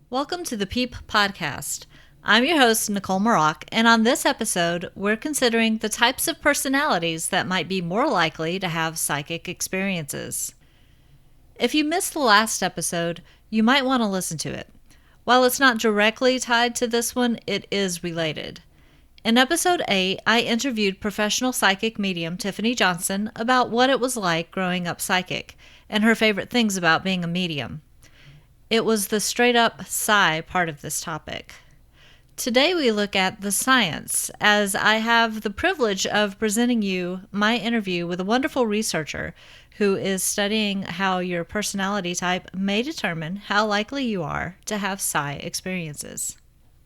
Welcome to the PEEP podcast. I'm your host, Nicole Maroc, and on this episode, we're considering the types of personalities that might be more likely to have psychic experiences. If you missed the last episode, you might want to listen to it. While it's not directly tied to this one, it is related. In episode 8, I interviewed professional psychic medium Tiffany Johnson about what it was like growing up psychic and her favorite things about being a medium. It was the straight-up psi part of this topic. Today we look at the science, as I have the privilege of presenting you my interview with a wonderful researcher who is studying how your personality type may determine how likely you are to have psi experiences.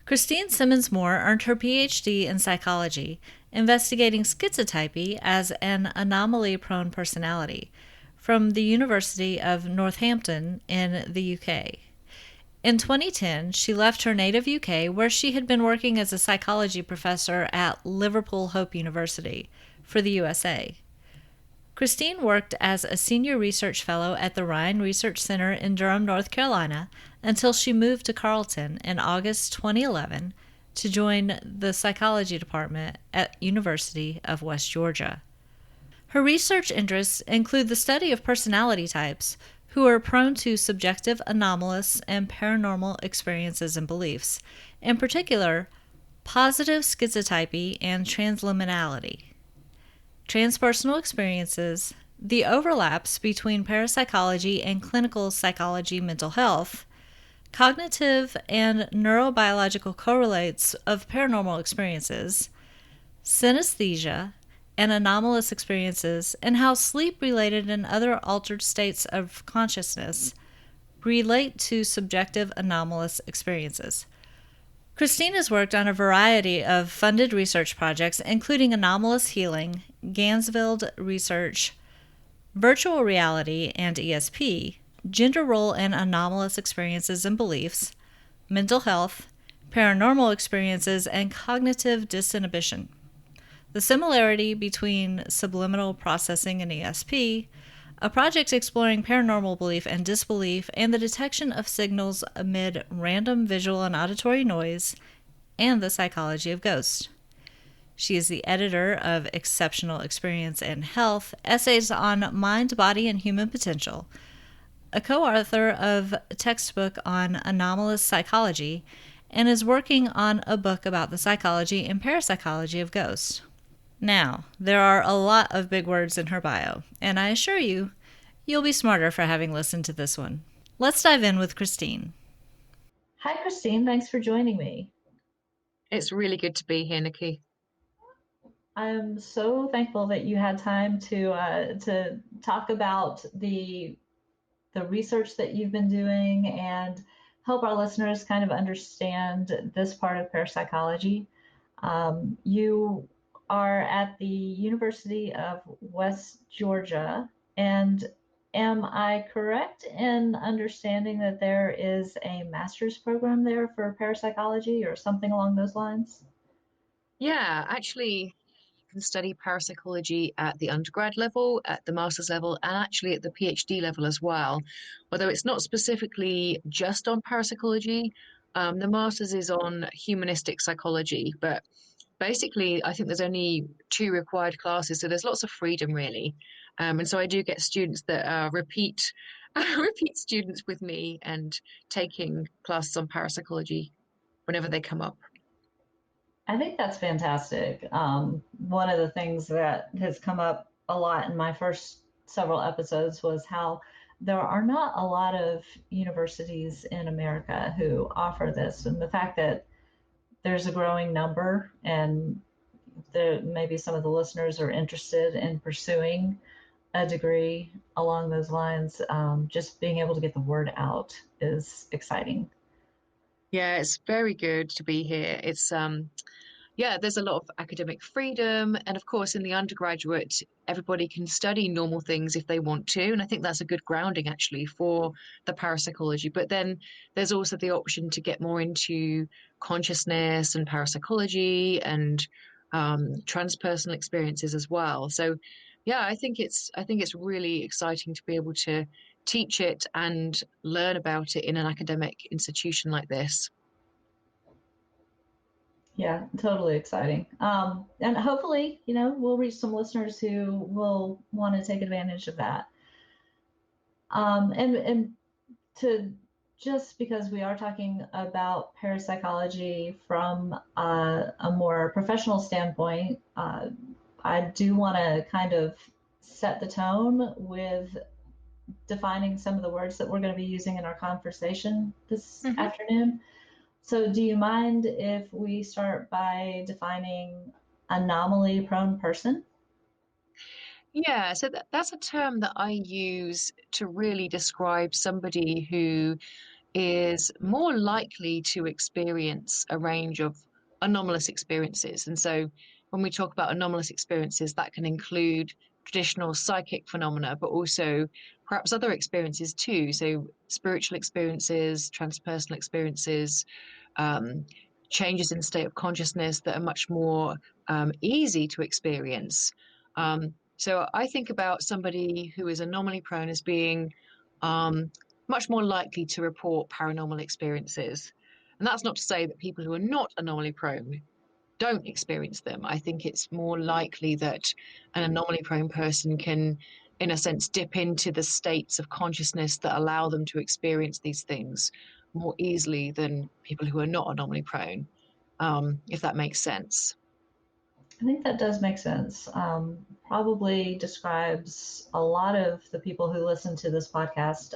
Christine Simmonds-Moore earned her Ph.D. in psychology, investigating schizotypy as an anomaly-prone personality, from the University of Northampton in the UK. In 2010, she left her native UK, where she had been working as a psychology professor at Liverpool Hope University, for the USA. Christine worked as a senior research fellow at the Ryan Research Center in Durham, North Carolina, until she moved to Carleton in August 2011 to join the psychology department at University of West Georgia. Her research interests include the study of personality types who are prone to subjective, anomalous, and paranormal experiences and beliefs, in particular, positive schizotypy and transliminality. Transpersonal experiences, the overlaps between parapsychology and clinical psychology mental health, cognitive and neurobiological correlates of paranormal experiences, synesthesia, and anomalous experiences, and how sleep-related and other altered states of consciousness relate to subjective anomalous experiences. Christine has worked on a variety of funded research projects, including anomalous healing, Gansfield research, virtual reality and ESP, gender role and anomalous experiences and beliefs, mental health, paranormal experiences, and cognitive disinhibition. The similarity between subliminal processing and ESP, a project exploring paranormal belief and disbelief, and the detection of signals amid random visual and auditory noise, and the psychology of ghosts. She is the editor of Exceptional Experience and Health, Essays on Mind, Body, and Human Potential, a co-author of a textbook on anomalous psychology, and is working on a book about the psychology and parapsychology of ghosts. Now, there are a lot of big words in her bio, and I assure you, you'll be smarter for having listened to this one. Let's dive in with Christine. Hi, Christine. Thanks for joining me. It's really good to be here, Nikki. I'm so thankful that you had time to talk about the research that you've been doing and help our listeners kind of understand this part of parapsychology. You are at the University of West Georgia, and am I correct in understanding that there is a master's program there for parapsychology or something along those lines? Yeah, actually, you can study parapsychology at the undergrad level, at the master's level, and actually at the PhD level as well. Although it's not specifically just on parapsychology, the master's is on humanistic psychology, but basically, I think there's only 2 required classes, so there's lots of freedom really. And so I do get students that are repeat repeat students with me and taking classes on parapsychology whenever they come up. I think that's fantastic. One of the things that has come up a lot in my first several episodes was how there are not a lot of universities in America who offer this, and the fact that there's a growing number, and maybe some of the listeners are interested in pursuing a degree along those lines. Just being able to get the word out is exciting. Yeah, it's very good to be here. Yeah, there's a lot of academic freedom. And of course, in the undergraduate, everybody can study normal things if they want to. And I think that's a good grounding actually for the parapsychology. But then there's also the option to get more into consciousness and parapsychology and transpersonal experiences as well. So yeah, I think it's really exciting to be able to teach it and learn about it in an academic institution like this. Yeah, totally exciting. And hopefully, we'll reach some listeners who will want to take advantage of that. And to just because we are talking about parapsychology from a more professional standpoint, I do want to kind of set the tone with defining some of the words that we're going to be using in our conversation this Mhm. afternoon. So, do you mind if we start by defining anomaly prone person? Yeah, so that's a term that I use to really describe somebody who is more likely to experience a range of anomalous experiences. And so when we talk about anomalous experiences, that can include traditional psychic phenomena, but also perhaps other experiences too. So spiritual experiences, transpersonal experiences, um, changes in state of consciousness that are much more easy to experience. So I think about somebody who is anomaly prone as being much more likely to report paranormal experiences. And that's not to say that people who are not anomaly prone don't experience them. I think it's more likely that an anomaly prone person can, in a sense, dip into the states of consciousness that allow them to experience these things more easily than people who are not anomaly prone, if that makes sense. I think that does make sense. Probably describes a lot of the people who listen to this podcast,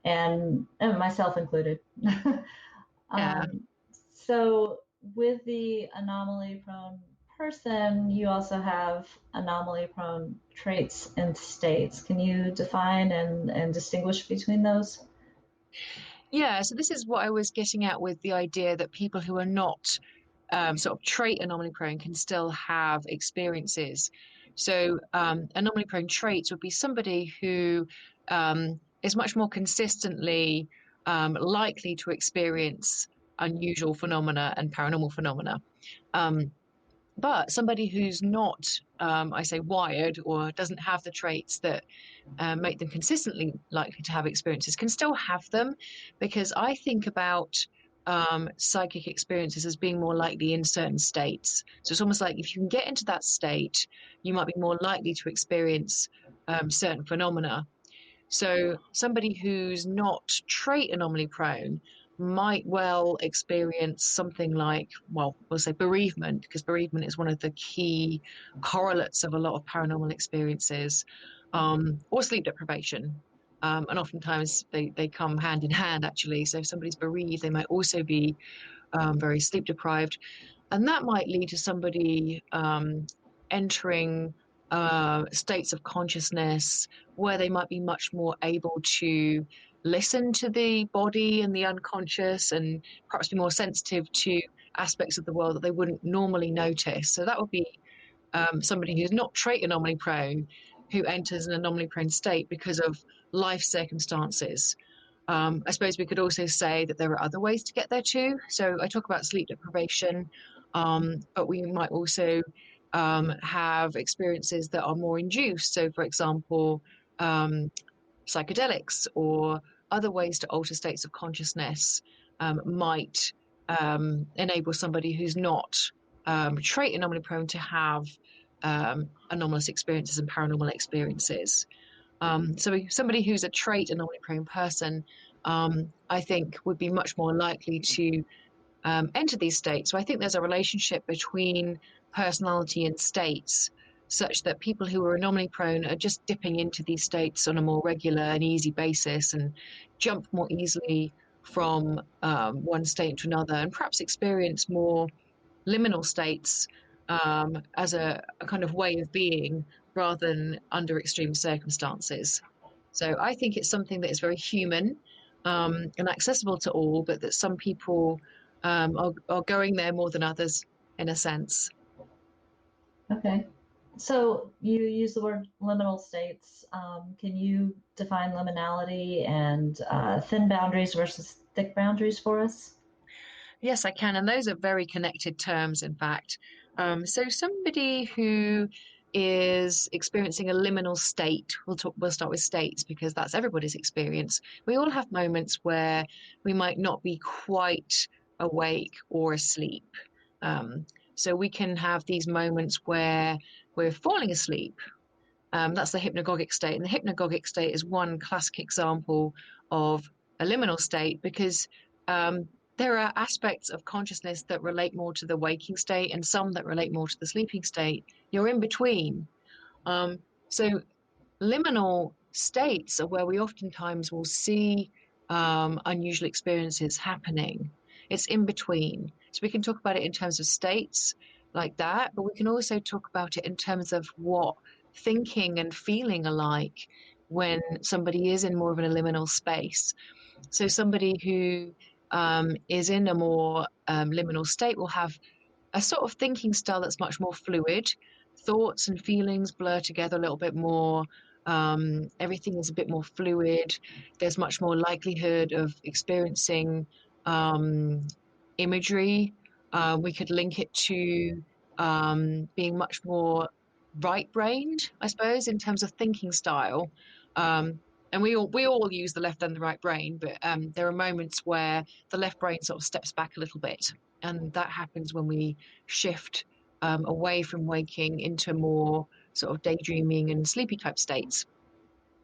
and myself included. Yeah. So, with the anomaly prone person, you also have anomaly prone traits and states. Can you define and distinguish between those? Yeah, so this is what I was getting at with the idea that people who are not sort of trait anomaly prone can still have experiences. So, anomaly prone traits would be somebody who is much more consistently likely to experience unusual phenomena and paranormal phenomena. Um, but somebody who's not, I say, wired or doesn't have the traits that make them consistently likely to have experiences can still have them because I think about psychic experiences as being more likely in certain states. So it's almost like if you can get into that state, you might be more likely to experience certain phenomena. So somebody who's not trait anomaly prone might well experience something like, well, we'll say bereavement, because bereavement is one of the key correlates of a lot of paranormal experiences, or sleep deprivation. And oftentimes they come hand in hand, actually. So if somebody's bereaved, they might also be very sleep deprived. And that might lead to somebody entering states of consciousness where they might be much more able to listen to the body and the unconscious and perhaps be more sensitive to aspects of the world that they wouldn't normally notice. So that would be somebody who's not trait anomaly prone who enters an anomaly prone state because of life circumstances. I suppose we could also say that there are other ways to get there too. So I talk about sleep deprivation, but we might also have experiences that are more induced. So, for example, psychedelics or other ways to alter states of consciousness might enable somebody who's not trait anomaly prone to have anomalous experiences and paranormal experiences. So somebody who's a trait anomaly prone person, I think, would be much more likely to enter these states. So I think there's a relationship between personality and states, such that people who are anomaly prone are just dipping into these states on a more regular and easy basis and jump more easily from one state to another and perhaps experience more liminal states as a kind of way of being rather than under extreme circumstances. So I think it's something that is very human. and accessible to all, but that some people are going there more than others, in a sense. Okay. So you use the word liminal states. Can you define liminality and thin boundaries versus thick boundaries for us? Yes, I can. And those are very connected terms, in fact. So somebody who is experiencing a liminal state, we'll start with states because that's everybody's experience. We all have moments where we might not be quite awake or asleep. Um, so we can have these moments where we're falling asleep. That's the hypnagogic state. And the hypnagogic state is one classic example of a liminal state because there are aspects of consciousness that relate more to the waking state and some that relate more to the sleeping state. You're in between. So liminal states are where we oftentimes will see unusual experiences happening. It's in between. So we can talk about it in terms of states like that, but we can also talk about it in terms of what thinking and feeling are like when somebody is in more of an liminal space. So somebody who is in a more liminal state will have a sort of thinking style that's much more fluid. Thoughts and feelings blur together a little bit more. Everything is a bit more fluid. There's much more likelihood of experiencing um, imagery. We could link it to being much more right-brained, I suppose, in terms of thinking style. And we all use the left and the right brain, but there are moments where the left brain sort of steps back a little bit, and that happens when we shift away from waking into more sort of daydreaming and sleepy type states.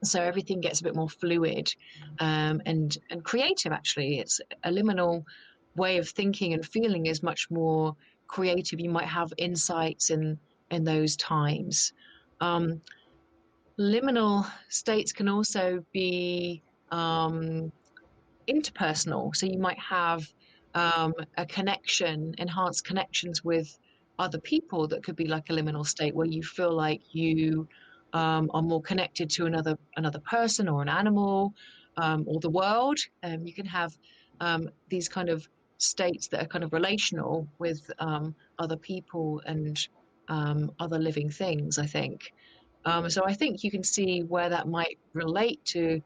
So everything gets a bit more fluid and creative. Actually, it's a liminal way of thinking and feeling is much more creative. You might have insights in those times. Um, Liminal states can also be interpersonal. So you might have a connection, enhanced connections with other people that could be like a liminal state where you feel like you are more connected to another person or an animal or the world. You can have these kind of states that are kind of relational with other people and other living things, I think. So I think you can see where that might relate to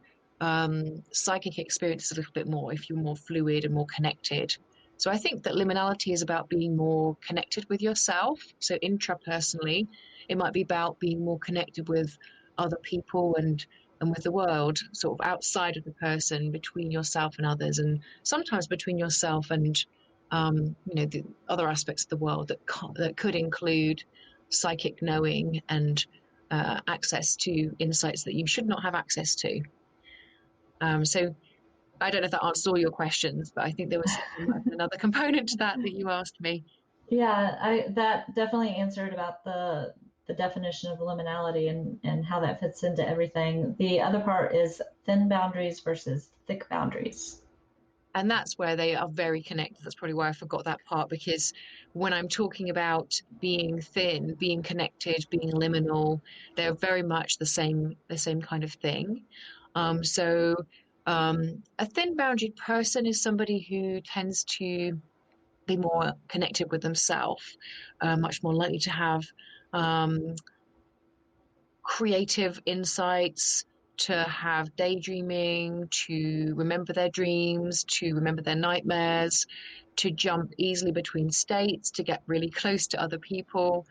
psychic experiences a little bit more if you're more fluid and more connected. So I think that liminality is about being more connected with yourself. So intrapersonally, it might be about being more connected with other people and with the world, sort of outside of the person, between yourself and others, and sometimes between yourself and the other aspects of the world that could include psychic knowing and access to insights that you should not have access to. So I don't know if that answers all your questions, but I think there might have been another component to that you asked me. Yeah, I that definitely answered about the definition of liminality and how that fits into everything. The other part is thin boundaries versus thick boundaries. And that's where they are very connected. That's probably why I forgot that part, because when I'm talking about being thin, being connected, being liminal, they're very much the same kind of thing. So a thin boundaried person is somebody who tends to be more connected with themselves, much more likely to have um, creative insights, to have daydreaming, to remember their dreams, to remember their nightmares, to jump easily between states, to get really close to other people,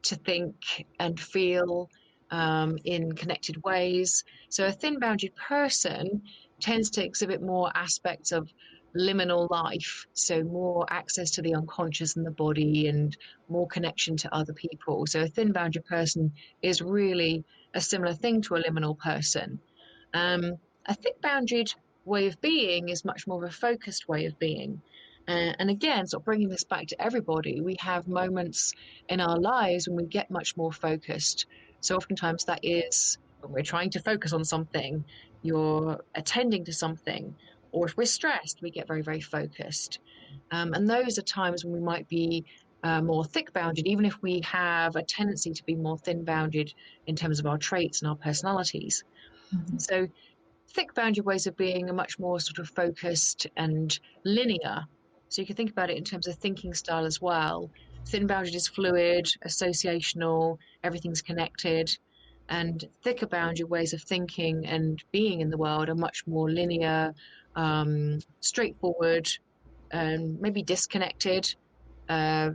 to think and feel in connected ways. So a thin bounded person tends to exhibit more aspects of liminal life, so more access to the unconscious and the body and more connection to other people. So a thin bounded person is really a similar thing to a liminal person. Um, a thick bounded way of being is much more of a focused way of being. And again, sort of bringing this back to everybody, we have moments in our lives when we get much more focused. So oftentimes that is when we're trying to focus on something, you're attending to something, or if we're stressed, we get very, very focused. And those are times when we might be more thick bounded, even if we have a tendency to be more thin bounded in terms of our traits and our personalities. Mhm. So Thick boundary ways of being are much more sort of focused and linear. So you can think about it in terms of thinking style as well. Thin boundary is fluid, associational, everything's connected. And thicker boundary ways of thinking and being in the world are much more linear, straightforward, and maybe disconnected. Uh,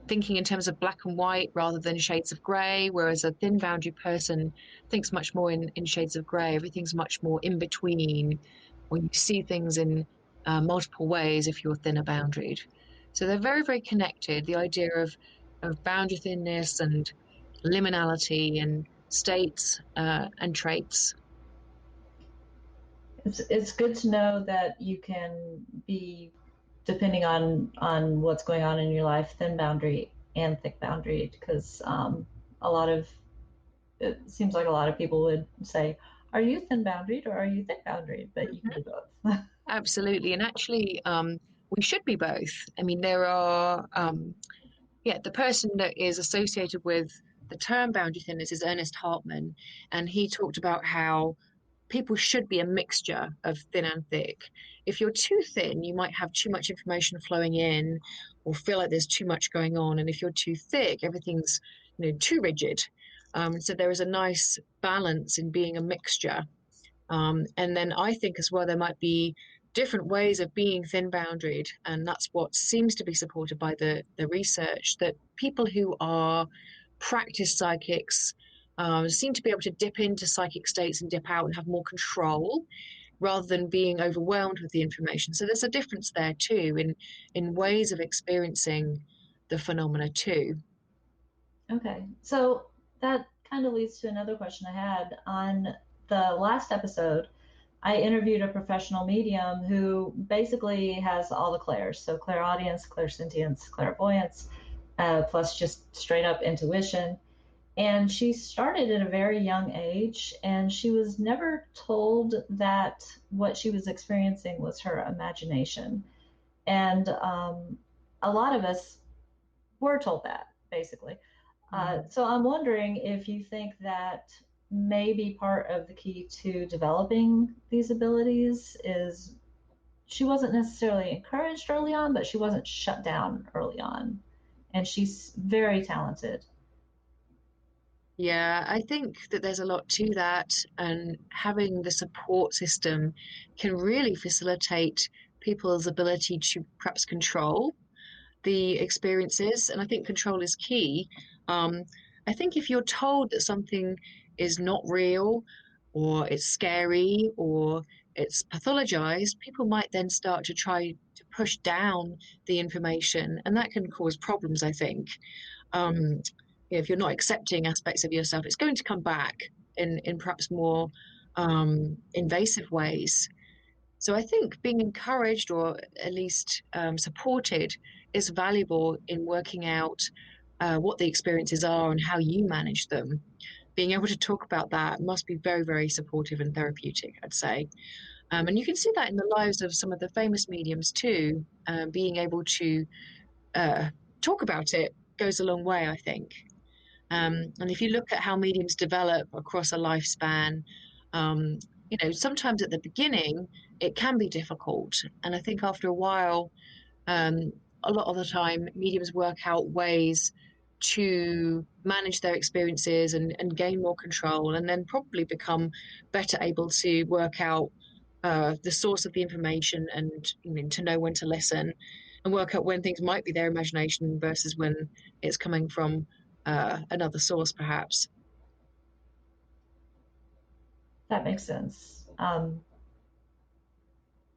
Thinking in terms of black and white rather than shades of grey, whereas a thin boundary person thinks much more in shades of grey. Everything's much more in between, or you see things in multiple ways if you're thinner boundaried. So they're very, very connected. The idea of boundary thinness and liminality and states and traits. It's good to know that you can be, depending on what's going on in your life, thin boundary and thick boundary, because a lot of it seems like a lot of people would say, "Are you thin boundaried or are you thick boundaried?" But you can Mhm. do both. Absolutely. And actually, we should be both. I mean, there are yeah, the person that is associated with the term boundary thinness is Ernest Hartman, and he talked about how people should be a mixture of thin and thick. If you're too thin, you might have too much information flowing in or feel like there's too much going on. And if you're too thick, everything's too rigid. So there is a nice balance in being a mixture. And then I think as well, there might be different ways of being thin boundaried. And that's what seems to be supported by the research that people who are practiced psychics seem to be able to dip into psychic states and dip out and have more control rather than being overwhelmed with the information. So there's a difference there too in ways of experiencing the phenomena too. Okay, so that kind of leads to another question I had. On the last episode, I interviewed a professional medium who basically has all the clairs. So clairaudience, clairsentience, clairvoyance, plus just straight up intuition. And she started at a very young age, and she was never told that what she was experiencing was her imagination. And a lot of us were told that, basically. Mm. So I'm wondering if you think that maybe part of the key to developing these abilities is she wasn't necessarily encouraged early on, but she wasn't shut down early on. And she's very talented. Yeah, I think that there's a lot to that, and having the support system can really facilitate people's ability to perhaps control the experiences. And I think control is key. Um, I think if you're told that something is not real, or it's scary, or it's pathologized, people might then start to try to push down the information, and that can cause problems, I think. Um, if you're not accepting aspects of yourself, it's going to come back in perhaps more invasive ways. So I think being encouraged or at least supported is valuable in working out what the experiences are and how you manage them. Being able to talk about that must be very, very supportive and therapeutic, I'd say. And you can see that in the lives of some of the famous mediums too. Being able to uh, talk about it goes a long way, I think. And if you look at how mediums develop across a lifespan, um, sometimes at the beginning it can be difficult. And I think after a while, um, a lot of the time, mediums work out ways to manage their experiences and gain more control, and then probably become better able to work out the source of the information and to know when to listen and work out when things might be their imagination versus when it's coming from another source, perhaps. That makes sense.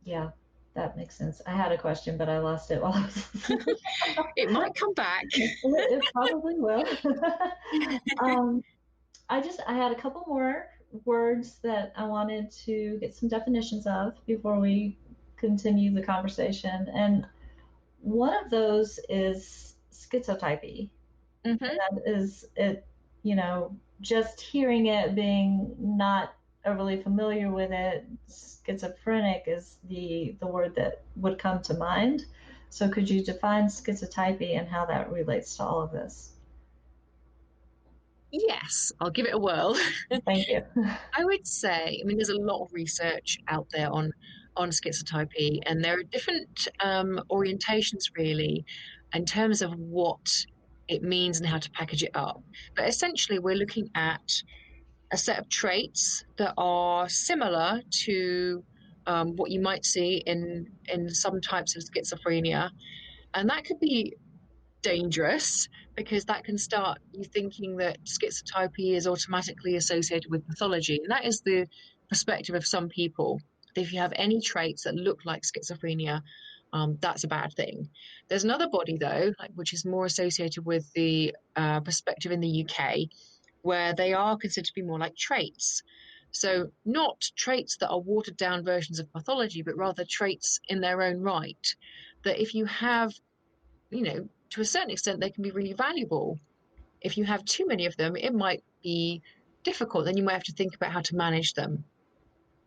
Yeah, that makes sense. I had a question, but I lost it while I was It might come back. it probably will. um, I had a couple more words that I wanted to get some definitions of before we continue the conversation. And one of those is schizotypy. Hmm. And that is it, just hearing it, being not overly familiar with it, schizophrenic is the word that would come to mind. So could you define schizotypy and how that relates to all of this? Yes, I'll give it a whirl. Thank you. I would say, I mean, there's a lot of research out there on schizotypy, and there are different orientations really in terms of what it means and how to package it up. But essentially, we're looking at a set of traits that are similar to what you might see in some types of schizophrenia, and that could be dangerous because that can start you thinking that schizotypy is automatically associated with pathology. And that is the perspective of some people. If you have any traits that look like schizophrenia, that's a bad thing. There's another body, though, which is more associated with the perspective in the UK, where they are considered to be more like traits. So, not traits that are watered down versions of pathology, but rather traits in their own right. That if you have, to a certain extent, they can be really valuable. If you have too many of them, it might be difficult. Then you might have to think about how to manage them.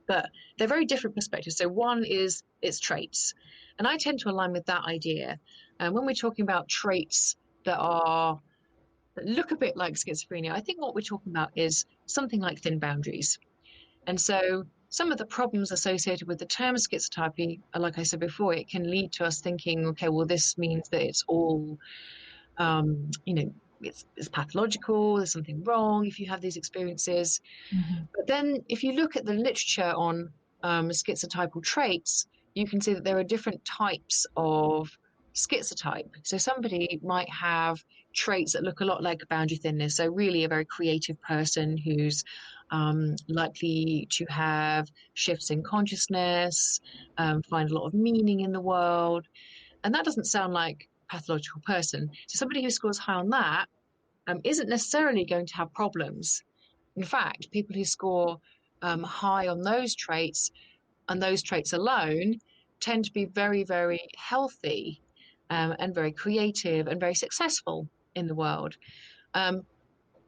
But they're very different perspectives. So one is its traits, and I tend to align with that idea. And when we're talking about traits that look a bit like schizophrenia, I think what we're talking about is something like thin boundaries. And so some of the problems associated with the term schizotypy, like I said before, it can lead to us thinking, okay, well, this means that it's all um, you know, it's pathological, there's something wrong if you have these experiences. Mm-hmm. But then if you look at the literature on schizotypal traits, you can see that there are different types of schizotype. So somebody might have traits that look a lot like boundary thinness. So really a very creative person who's likely to have shifts in consciousness, find a lot of meaning in the world, and that doesn't sound like a pathological person. So somebody who scores high on that isn't necessarily going to have problems. In fact, people who score high on those traits and those traits alone tend to be very, very healthy and very creative and very successful in the world. Um,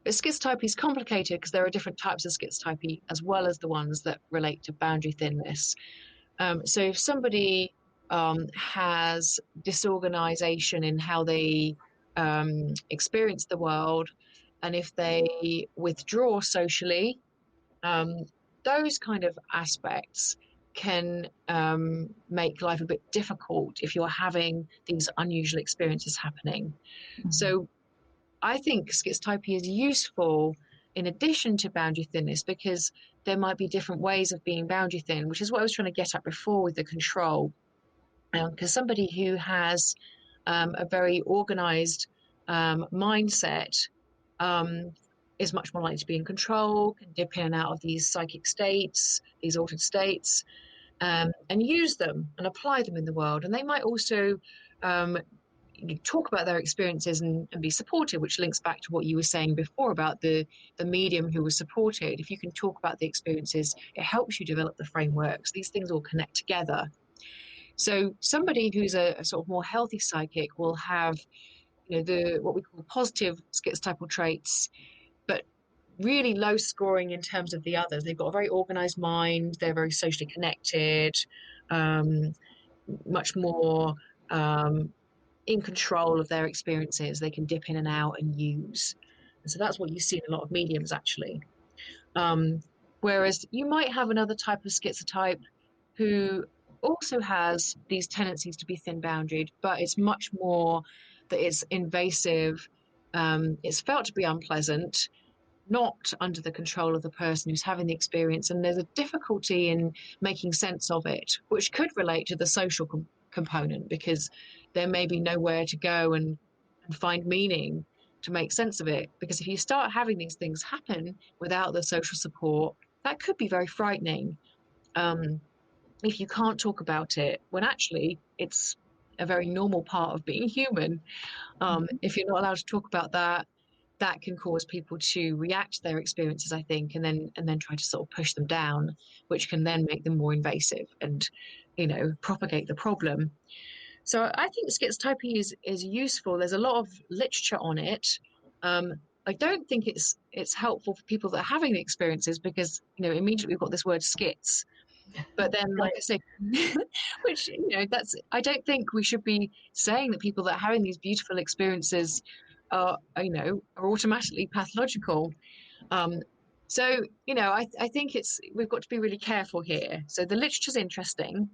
but schizotypy is complicated because there are different types of schizotypy as well as the ones that relate to boundary thinness. So if somebody has disorganization in how they experience the world, and if they withdraw socially, um, those kind of aspects can make life a bit difficult if you're having these unusual experiences happening. Mm-hmm. So I think schizotypy is useful in addition to boundary thinness because there might be different ways of being boundary thin, which is what I was trying to get at before with the control. Because somebody who has a very organized mindset um, is much more likely to be in control, can dip in and out of these psychic states, these altered states, and use them and apply them in the world. And they might also um, talk about their experiences and be supported, which links back to what you were saying before about the medium who was supported. If you can talk about the experiences, it helps you develop the frameworks. These things all connect together. So somebody who's a sort of more healthy psychic will have, the what we call positive schizotypal traits, but really low scoring in terms of the others. They've got a very organized mind. They're very socially connected, um, much more in control of their experiences. They can dip in and out and use. And so that's what you see in a lot of mediums, actually. Um, Whereas you might have another type of schizotype who also has these tendencies to be thin boundaried, but it's much more that it's invasive. It's felt to be unpleasant, not under the control of the person who's having the experience. And there's a difficulty in making sense of it, which could relate to the social component because there may be nowhere to go and find meaning to make sense of it. Because if you start having these things happen without the social support, that could be very frightening. Um, if you can't talk about it, when actually it's a very normal part of being human. If you're not allowed to talk about that, that can cause people to react to their experiences, I think, and then try to sort of push them down, which can then make them more invasive and, propagate the problem. So I think schizotypy is useful. There's a lot of literature on it. Um, I don't think it's helpful for people that are having the experiences because immediately we've got this word schiz. But then, like Right. I say, which that's I don't think we should be saying that people that are having these beautiful experiences are automatically pathological. Um, so, I think we've got to be really careful here. So the literature's interesting,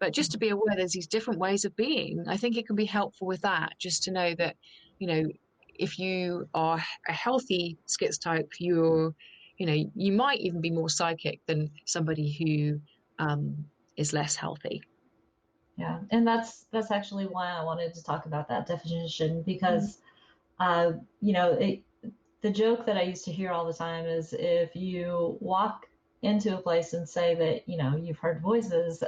but just to be aware there's these different ways of being, I think it can be helpful with that, just to know that, you know, if you are a healthy schizotype, you might even be more psychic than somebody who is less healthy. Yeah, and that's actually why I wanted to talk about that definition Mm. because you know, the joke that I used to hear all the time is if you walk into a place and say that, you know, you've heard voices,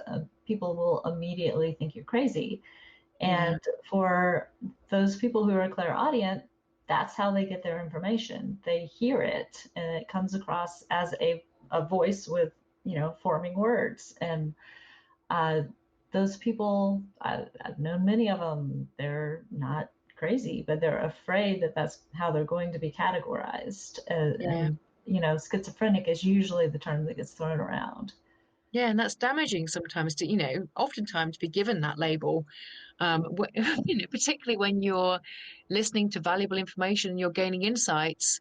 people will immediately think you're crazy. Yeah, And for those people who are clairaudient, that's how they get their information. They hear it and it comes across as a voice with, you know, forming words. And uh, those people, I've known many of them, they're not crazy, but they're afraid that that's how they're going to be categorized. yeah. You know, schizophrenic is usually the term that gets thrown around. Yeah, and that's damaging sometimes to, oftentimes to be given that label. Particularly when you're listening to valuable information and you're gaining insights.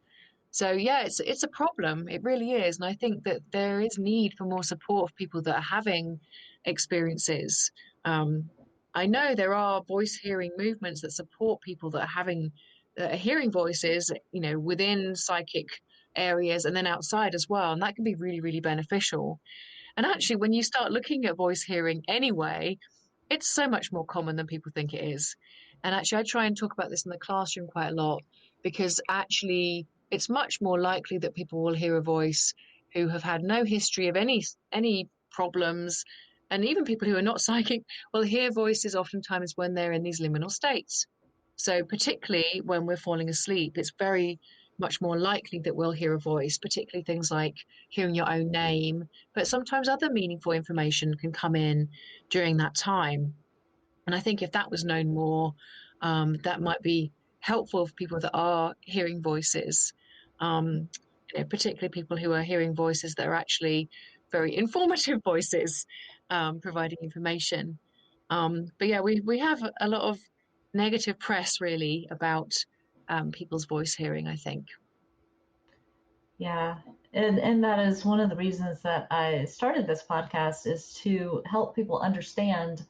So yeah, it's a problem. It really is. And I think that there is need for more support for people that are having experiences. Um, I know there are voice hearing movements that support people that are hearing voices, within psychic areas and then outside as well. And that can be really, really beneficial. And actually, when you start looking at voice hearing anyway, it's so much more common than people think it is. And actually, I try and talk about this in the classroom quite a lot because actually, it's much more likely that people will hear a voice who have had no history of any problems. And even people who are not psychic will hear voices oftentimes when they're in these liminal states. So, particularly when we're falling asleep, it's very much more likely that we'll hear a voice, particularly things like hearing your own name. But sometimes other meaningful information can come in during that time. And I think if that was known more, that might be helpful for people that are hearing voices, um, particularly people who are hearing voices that are actually very informative voices, providing information. But yeah, we have a lot of negative press really about people's voice hearing, I think. Yeah. And that is one of the reasons that I started this podcast is to help people understand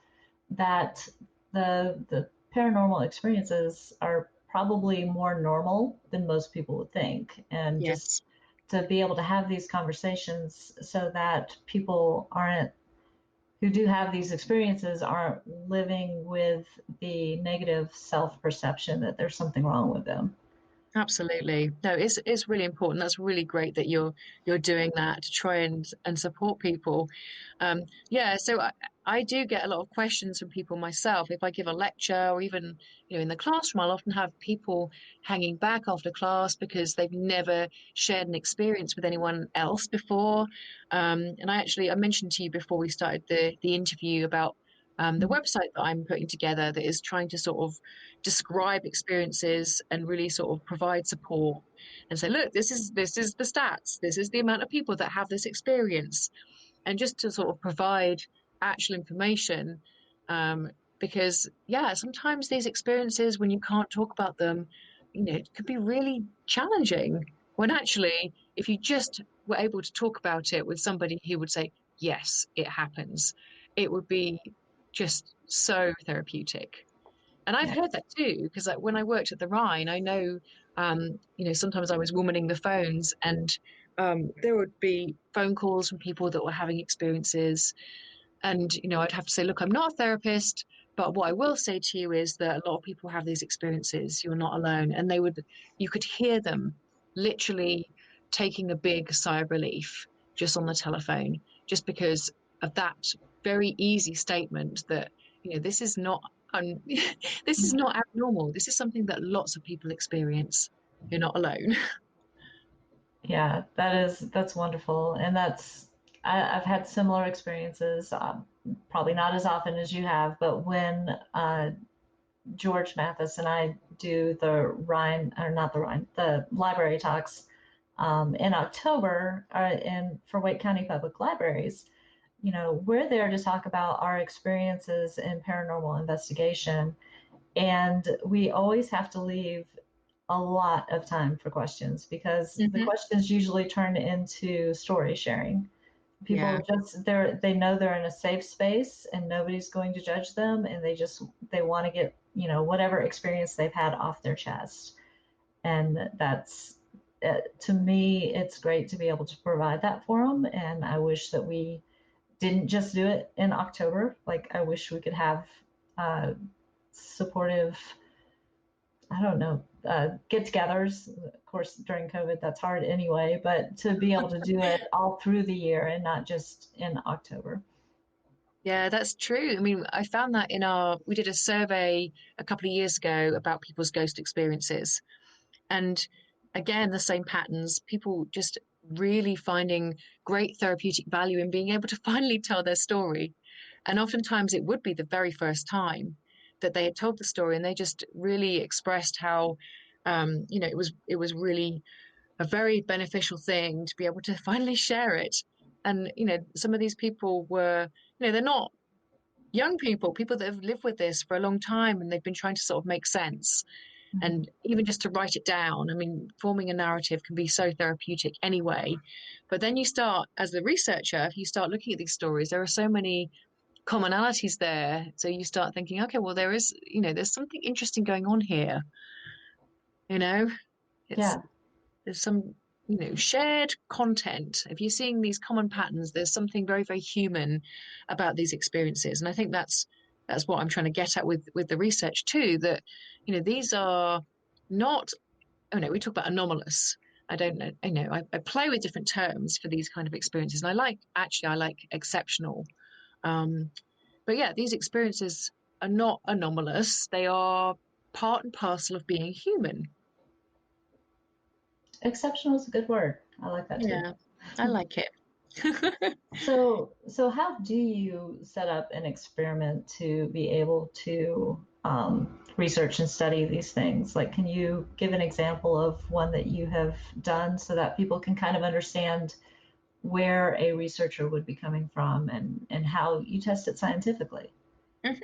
that the paranormal experiences are probably more normal than most people would think, and just Yes. to be able to have these conversations so that people aren't who do have these experiences aren't living with the negative self-perception that there's something wrong with them. Absolutely. No, it's really important. That's really great that you're doing that to try and support people. Yeah, so I do get a lot of questions from people myself. If I give a lecture or even, in the classroom, I'll often have people hanging back after class because they've never shared an experience with anyone else before. And I mentioned to you before we started the interview about the website that I'm putting together that is trying to sort of describe experiences and really sort of provide support and say, look, this is the stats, this is the amount of people that have this experience, and just to sort of provide actual information. Um, because yeah, sometimes these experiences, when you can't talk about them, it could be really challenging. When actually, if you just were able to talk about it with somebody who would say, yes, it happens, it would be just so therapeutic. And I've Yeah. heard that too, because like, when I worked at the Rhine, I know, sometimes I was womaning the phones and there would be phone calls from people that were having experiences. And, I'd have to say, look, I'm not a therapist, but what I will say to you is that a lot of people have these experiences. You're not alone. And you could hear them literally taking a big sigh of relief just on the telephone, just because of that very easy statement that, this is not, this is not abnormal. This is something that lots of people experience. You're not alone. Yeah, that's wonderful, and I've had similar experiences. Probably not as often as you have, but when George Mathis and I do the Rhine, or not the Rhine, the library talks in October, in for Wake County Public Libraries. You know, we're there to talk about our experiences in paranormal investigation, and we always have to leave a lot of time for questions because the Hmm. questions usually turn into story sharing. People Yeah. just they know they're in a safe space and nobody's going to judge them, and they want to get, whatever experience they've had off their chest. And that's to me, it's great to be able to provide that for them. And I wish that we didn't just do it in October. Like, I wish we could have uh, supportive, I don't know, get-togethers. Of course, during COVID, that's hard anyway. But to be able to do it all through the year and not just in October. Yeah, that's true. I mean, I found that we did a survey a couple of years ago about people's ghost experiences. And again, the same patterns, people just really finding great therapeutic value in being able to finally tell their story. And oftentimes it would be the very first time that they had told the story, and they just really expressed how, it was really a very beneficial thing to be able to finally share it. And, some of these people were, they're not young people, people that have lived with this for a long time, and they've been trying to sort of make sense. Mhm. And even just to write it down, I mean, forming a narrative can be so therapeutic anyway. But then you start, as the researcher, if you start looking at these stories, there are so many commonalities there. So you start thinking, okay, well, there's something interesting going on here. You know, it's Yeah, there's some, shared content. If you're seeing these common patterns, there's something very, very human about these experiences. And I think that's what I'm trying to get at with the research too, that, these are not, oh no, we talk about anomalous. I don't know, I play with different terms for these kind of experiences. And I like exceptional. Um, but yeah, these experiences are not anomalous. They are part and parcel of being human. exceptional is a good word. I like that too. Yeah, I like it. So how do you set up an experiment to be able to research and study these things? Like, can you give an example of one that you have done so that people can kind of understand where a researcher would be coming from and how you test it scientifically? Mhm.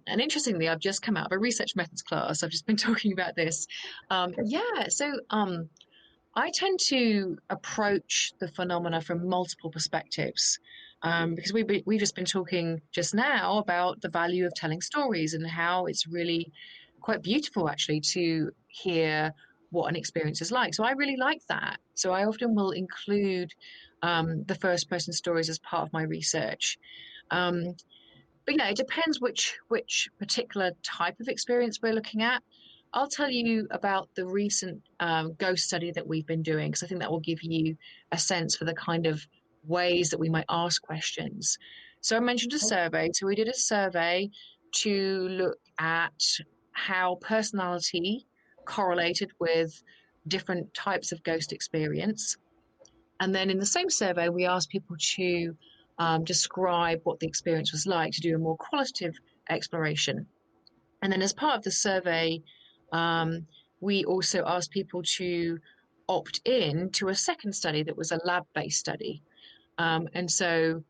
And interestingly, I've just come out of a research methods class. I've just been talking about this. Yeah, so I tend to approach the phenomena from multiple perspectives, because we've just been talking just now about the value of telling stories and how it's really quite beautiful actually to hear what an experience is like. So I really like that. So I often will include the first person stories as part of my research. Um, but yeah, it depends which particular type of experience we're looking at. I'll tell you about the recent ghost study that we've been doing, because I think that will give you a sense for the kind of ways that we might ask questions. So I mentioned a survey. So we did a survey to look at how personality correlated with different types of ghost experience. And then in the same survey, we asked people to describe what the experience was like, to do a more qualitative exploration. And then, as part of the survey, um, we also asked people to opt in to a second study that was a lab based study. And so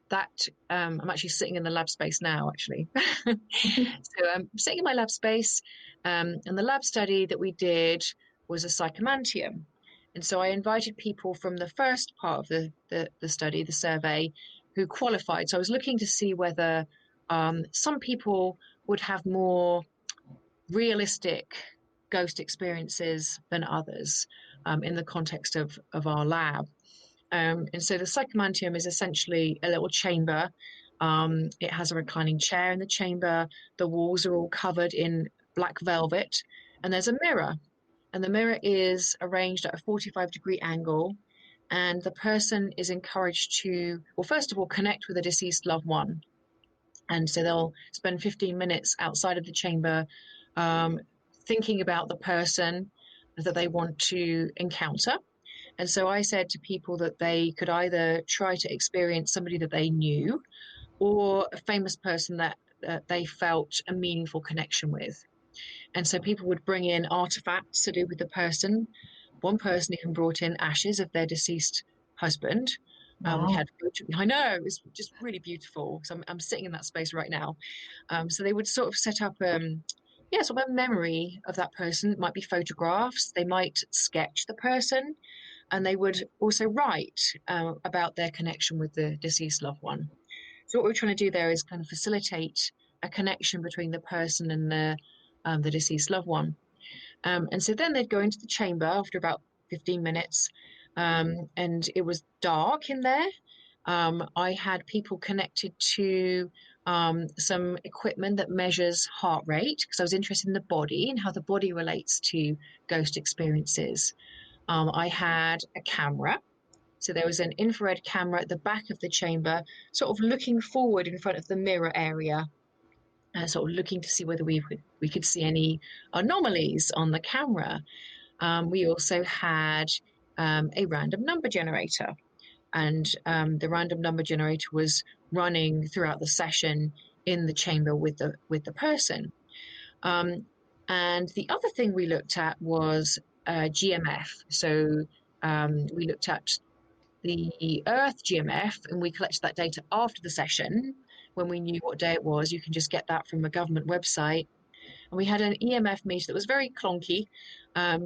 that I'm actually sitting in the lab space now, actually. So I'm sitting in my lab space, and the lab study that we did was a psychomantium. And so I invited people from the first part of the study, the survey, who qualified. So I was looking to see whether some people would have more realistic ghost experiences than others in the context of our lab. And so the psychomantium is essentially a little chamber. It has a reclining chair in the chamber. The walls are all covered in black velvet, and there's a mirror. And the mirror is arranged at a 45-degree angle. And the person is encouraged to, well, first of all, connect with a deceased loved one. And so they'll spend 15 minutes outside of the chamber, um, thinking about the person that they want to encounter. And so I said to people that they could either try to experience somebody that they knew or a famous person that they felt a meaningful connection with. And so people would bring in artifacts to do with the person. One person even brought in ashes of their deceased husband. We Wow. had, I know, it was just really beautiful. So I'm sitting in that space right now. So they would sort of set up yeah, sort of a memory of that person. It might be photographs. They might sketch the person, and they would also write about their connection with the deceased loved one. So what we're trying to do there is kind of facilitate a connection between the person and the deceased loved one. And so then they'd go into the chamber after about 15 minutes, and it was dark in there. I had people connected to some equipment that measures heart rate because I was interested in the body and how the body relates to ghost experiences. I had a camera. So there was an infrared camera at the back of the chamber, sort of looking forward in front of the mirror area, sort of looking to see whether we could see any anomalies on the camera. We also had a random number generator, and the random number generator was running throughout the session in the chamber with the person. Um, and the other thing we looked at was GMF. So we looked at the Earth GMF, and we collected that data after the session when we knew what day it was. You can just get that from a government website. And we had an EMF meter that was very clunky.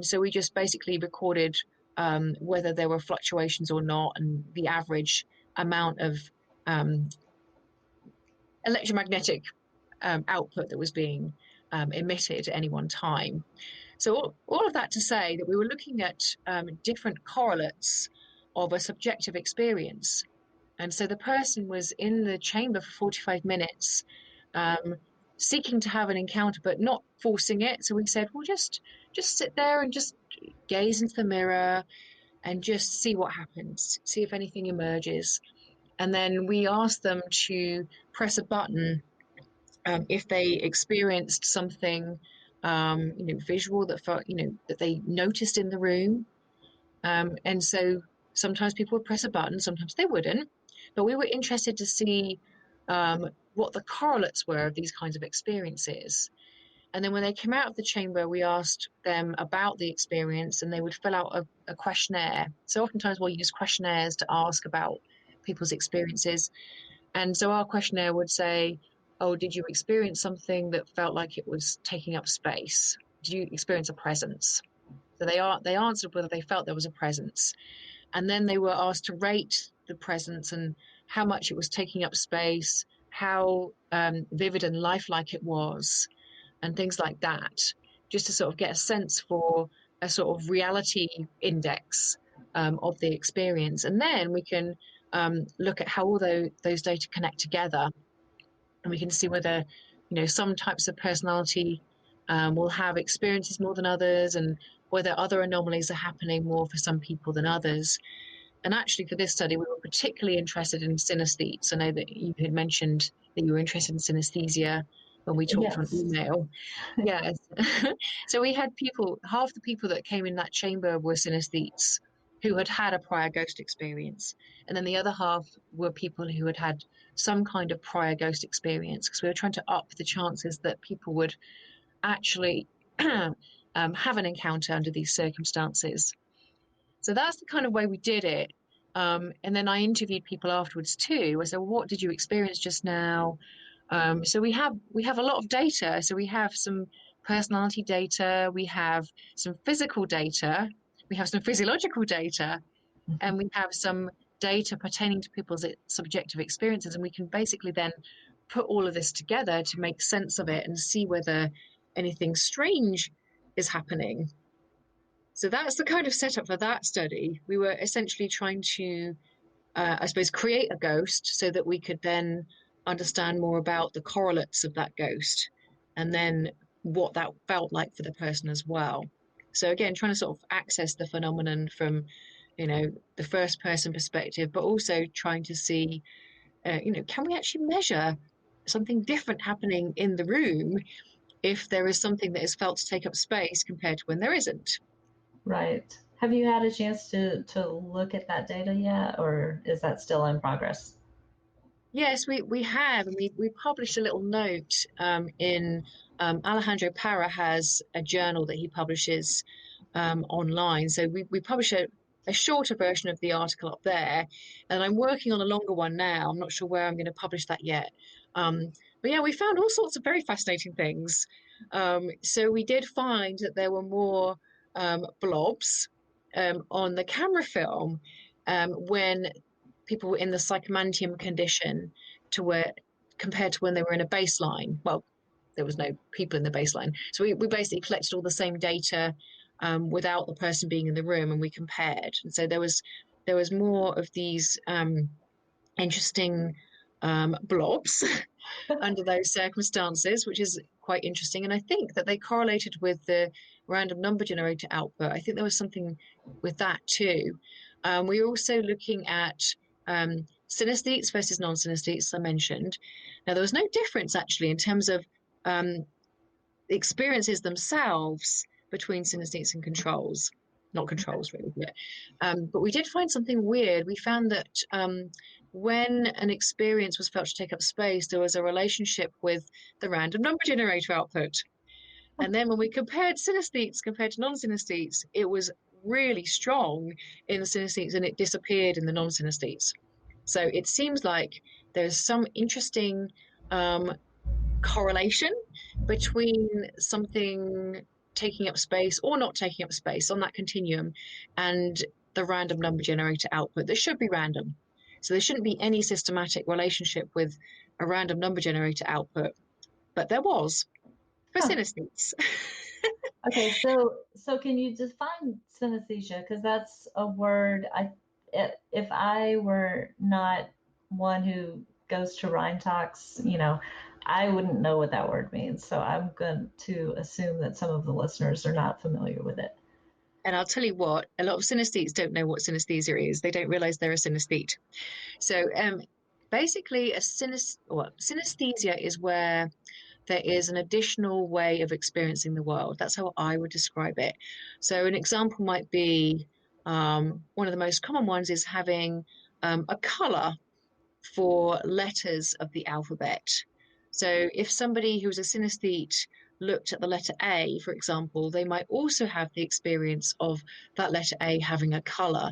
So we just basically recorded whether there were fluctuations or not and the average amount of um, electromagnetic output that was being emitted at any one time. So all of that to say that we were looking at different correlates of a subjective experience. And so the person was in the chamber for 45 minutes, um, seeking to have an encounter, but not forcing it. So we said, well, just sit there and just gaze into the mirror and just see what happens, see if anything emerges. And then we asked them to press a button if they experienced something, visual that felt, that they noticed in the room. And so sometimes people would press a button, sometimes they wouldn't. But we were interested to see what the correlates were of these kinds of experiences. And then when they came out of the chamber, we asked them about the experience and they would fill out a questionnaire. So oftentimes we'll use questionnaires to ask about people's experiences. And so our questionnaire would say, oh, did you experience something that felt like it was taking up space? Did you experience a presence? So they answered whether they felt there was a presence. And then they were asked to rate the presence and how much it was taking up space, how vivid and lifelike it was, and things like that, just to sort of get a sense for a sort of reality index of the experience. And then we can look at how all those data connect together, and we can see whether, some types of personality will have experiences more than others, and whether other anomalies are happening more for some people than others. And actually, for this study, we were particularly interested in synesthetes. I know that you had mentioned that you were interested in synesthesia when we talked on Yes. email. Yes. So we had people, half the people that came in that chamber were synesthetes who had had a prior ghost experience. And then the other half were people who had had some kind of prior ghost experience because we were trying to up the chances that people would actually have an encounter under these circumstances. So that's the kind of way we did it. And then I interviewed people afterwards too. I said, well, what did you experience just now? So we have a lot of data. So we have some personality data, we have some physical data, we have some physiological data, and we have some data pertaining to people's subjective experiences. And we can basically then put all of this together to make sense of it and see whether anything strange is happening. So that's the kind of setup for that study. We were essentially trying to, I suppose, create a ghost so that we could then understand more about the correlates of that ghost and then what that felt like for the person as well. So again, trying to sort of access the phenomenon from, the first person perspective, but also trying to see, can we actually measure something different happening in the room if there is something that is felt to take up space compared to when there isn't? Right. Have you had a chance to look at that data yet, or is that still in progress? Yes, we have, and we published a little note in Alejandro Para has a journal that he publishes online. So we publish a shorter version of the article up there, and I'm working on a longer one now. I'm not sure where I'm going to publish that yet. But yeah, we found all sorts of very fascinating things. So we did find that there were more blobs on the camera film when people were in the psychomantium condition to where compared to when they were in a baseline. Well, there was no people in the baseline. So we basically collected all the same data without the person being in the room, and we compared. And so there was more of these interesting blobs under those circumstances, which is quite interesting. And I think that they correlated with the random number generator output. I think there was something with that too. We were also looking at synesthetes versus non-synesthetes, I mentioned. Now, there was no difference actually in terms of um, experiences themselves between synesthetes and controls. Not controls, really, but we did find something weird. We found that when an experience was felt to take up space, there was a relationship with the random number generator output. And then when we compared synesthetes compared to non-synesthetes, it was really strong in the synesthetes and it disappeared in the non-synesthetes. So it seems like there's some interesting correlation between something taking up space or not taking up space on that continuum and the random number generator output that should be random. So there shouldn't be any systematic relationship with a random number generator output, but there was for Huh. synesthetes. Okay, so can you define synesthesia? Because that's a word if I were not one who goes to Rhine Talks, I wouldn't know what that word means. So I'm going to assume that some of the listeners are not familiar with it. And I'll tell you what, a lot of synesthetes don't know what synesthesia is. They don't realize they're a synesthete. So basically, synesthesia is where there is an additional way of experiencing the world. That's how I would describe it. So an example might be one of the most common ones is having a color for letters of the alphabet. So if somebody who's a synesthete looked at the letter A, for example, they might also have the experience of that letter A having a color.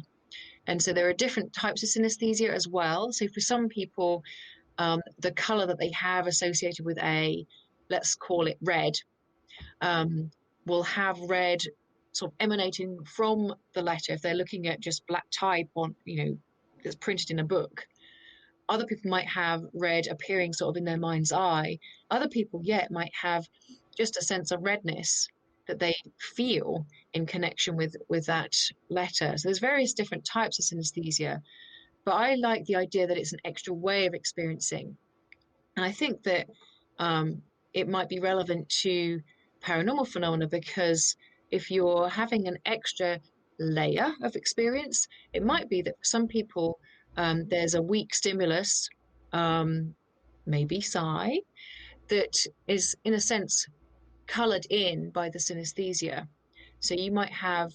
And so there are different types of synesthesia as well. So for some people, the color that they have associated with A, let's call it red, will have red sort of emanating from the letter if they're looking at just black type on, that's printed in a book. Other people might have red appearing sort of in their mind's eye. Other people yet might have just a sense of redness that they feel in connection with that letter. So there's various different types of synesthesia, but I like the idea that it's an extra way of experiencing. And I think that it might be relevant to paranormal phenomena because if you're having an extra layer of experience, it might be that for some people there's a weak stimulus, maybe psi, that is in a sense colored in by the synesthesia. So you might have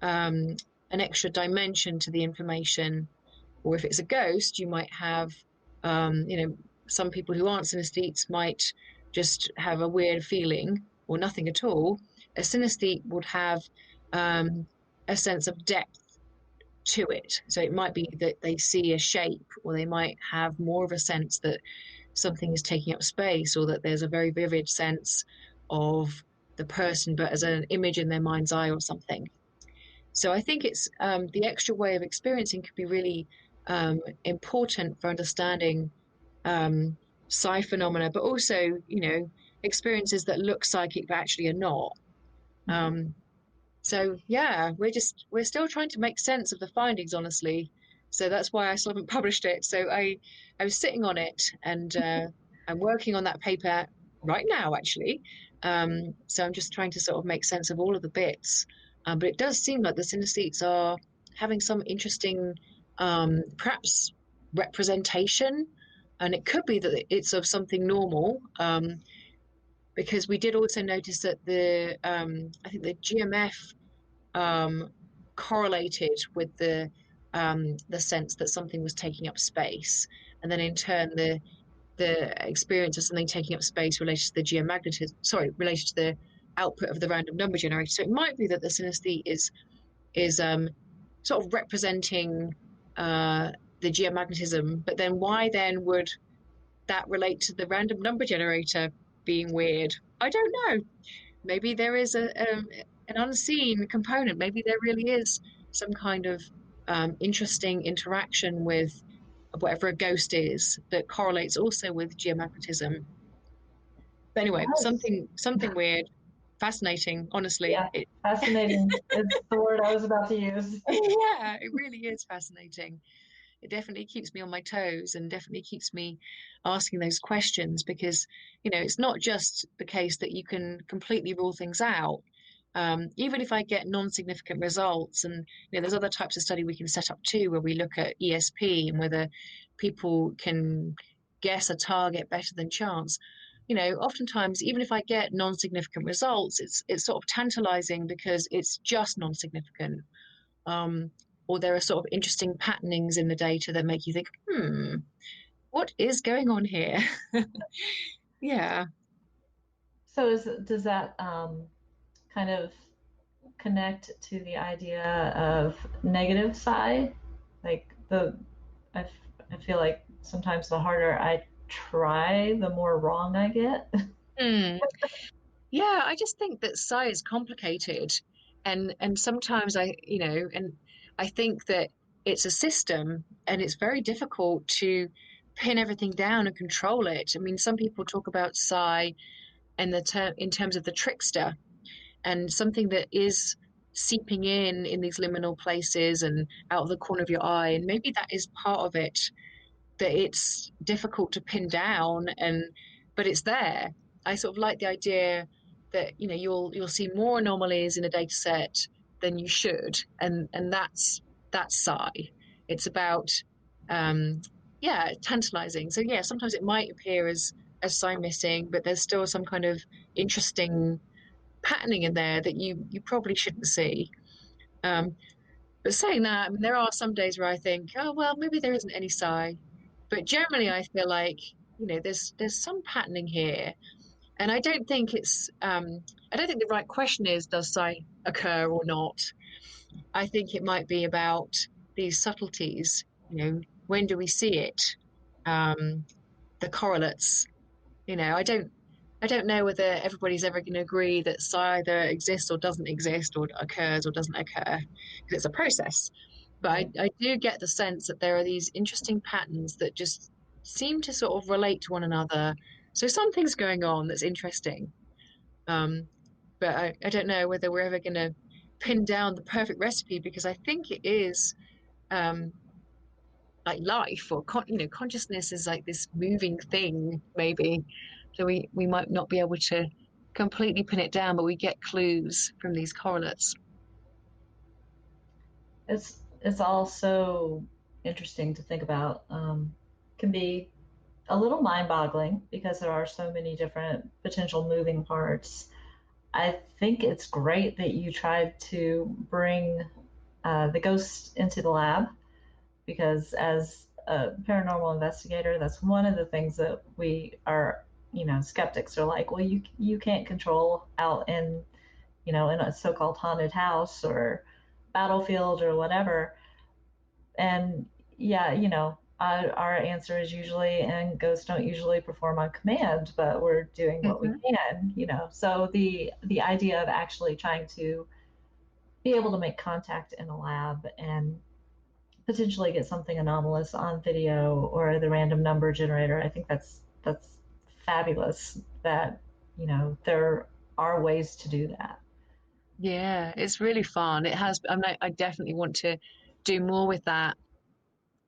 an extra dimension to the information, or if it's a ghost, you might have, some people who aren't synesthetes might just have a weird feeling or nothing at all. A synesthete would have a sense of depth to it. So it might be that they see a shape, or they might have more of a sense that something is taking up space, or that there's a very vivid sense of the person, but as an image in their mind's eye or something. So I think it's the extra way of experiencing can be really important for understanding psi phenomena, but also, experiences that look psychic but actually are not. So yeah, we're still trying to make sense of the findings, honestly. So that's why I still haven't published it. So I was sitting on it, and I'm working on that paper right now, actually. So I'm just trying to sort of make sense of all of the bits. But it does seem like the synesthetes are having some interesting, perhaps representation, and it could be that it's of something normal. Because we did also notice that I think the GMF correlated with the sense that something was taking up space, and then in turn the experience of something taking up space related to the related to the output of the random number generator. So it might be that the synesthete is sort of representing the geomagnetism, but then why then would that relate to the random number generator being weird? I don't know. Maybe there is an unseen component. Maybe there really is some kind of interesting interaction with whatever a ghost is that correlates also with geomagnetism. But anyway, Yes. something weird, fascinating. Honestly, Yeah, fascinating. It's the word I was about to use. yeah, it really is fascinating. It definitely keeps me on my toes and definitely keeps me asking those questions because, it's not just the case that you can completely rule things out. Even if I get non-significant results, and there's other types of study we can set up too, where we look at ESP and whether people can guess a target better than chance. Oftentimes, even if I get non-significant results, it's sort of tantalizing because it's just non-significant. Um, or there are sort of interesting patternings in the data that make you think, what is going on here? Yeah. So does that kind of connect to the idea of negative psi? Like I, f- I feel like sometimes the harder I try, the more wrong I get. Hmm. Yeah, I just think that psi is complicated, and sometimes I think that it's a system, and it's very difficult to pin everything down and control it. I mean, some people talk about psi in terms of the trickster and something that is seeping in these liminal places and out of the corner of your eye, and maybe that is part of it, that it's difficult to pin down, but it's there. I sort of like the idea that you'll see more anomalies in a data set than you should, and that's psi. It's about um yeah, tantalizing. So yeah, sometimes it might appear as psi missing, but there's still some kind of interesting patterning in there that you probably shouldn't see. Um, but saying that, I mean, there are some days where I think, oh well, maybe there isn't any psi. But generally, I feel like there's some patterning here, and I don't think the right question is, does psi occur or not? I think it might be about these subtleties. When do we see it? Um, the correlates. I don't know whether everybody's ever going to agree that psi either exists or doesn't exist or occurs or doesn't occur because it's a process. But I, Right. I do get the sense that there are these interesting patterns that just seem to sort of relate to one another. So something's going on that's interesting. Um, but I don't know whether we're ever going to pin down the perfect recipe because I think it is um, like life or consciousness is like this moving thing maybe, so we might not be able to completely pin it down, but we get clues from these correlates. It's all so interesting to think about. Can be a little mind-boggling because there are so many different potential moving parts. I think it's great that you tried to bring the ghost into the lab because as a paranormal investigator, that's one of the things that we are, skeptics are like, well, you can't control out in, in a so-called haunted house or battlefield or whatever. And yeah, our answer is usually, and ghosts don't usually perform on command, but we're doing what we Hmm. can. So the idea of actually trying to be able to make contact in a lab and potentially get something anomalous on video or the random number generator, I think that's fabulous. That there are ways to do that. Yeah, it's really fun. It has. I definitely want to do more with that.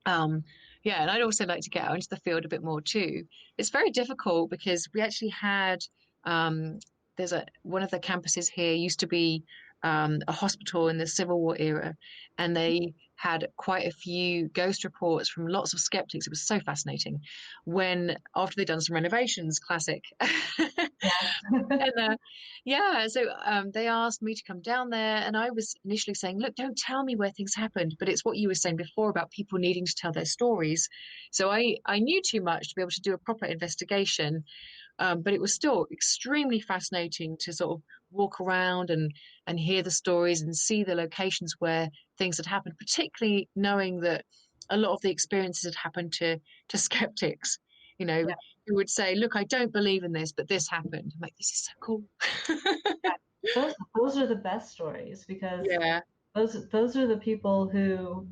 Um, yeah, and I'd also like to get out into the field a bit more too. It's very difficult because we actually had um, there's a one of the campuses here used to be a hospital in the Civil War era, and they had quite a few ghost reports from lots of skeptics. It was so fascinating when after they'd done some renovations, classic. Yeah. And yeah, so they asked me to come down there, and I was initially saying, "Look, don't tell me where things happened." But it's what you were saying before about people needing to tell their stories. So I knew too much to be able to do a proper investigation, but it was still extremely fascinating to sort of walk around and hear the stories and see the locations where things had happened, particularly knowing that a lot of the experiences had happened to skeptics. Yeah. Who would say, look, I don't believe in this, but this happened. I'm like, this is so cool. Those are the best stories, because Yeah. those are the people who